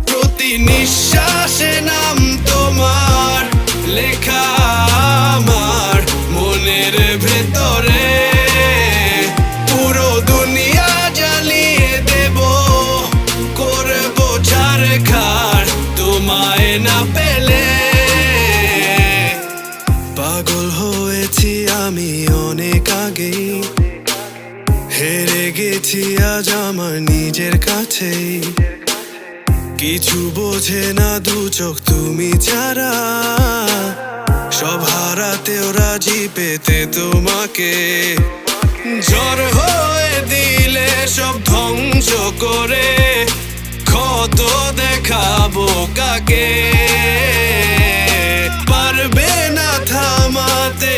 প্রতি নিঃশ্বাসে নাম তোমার লেখা আমার মনের ভেতরে। পুরো দুনিয়া জ্বালিয়ে দেব, করবো ছারখার তোমায় না পেলে। পাগল হয়েছি আমি অনেক আগেই, হেরে গেছি আজ আমার নিজের কাছেই। কিছু বোঝে না দু চোখ তুমি ছাড়া, সব হারাতেও রাজি পেতে তোমাকে। ঝড় হয়ে দিলে সব ধ্বংস করে, ক্ষত দেখাবো কাকে? পারবে না থামাতে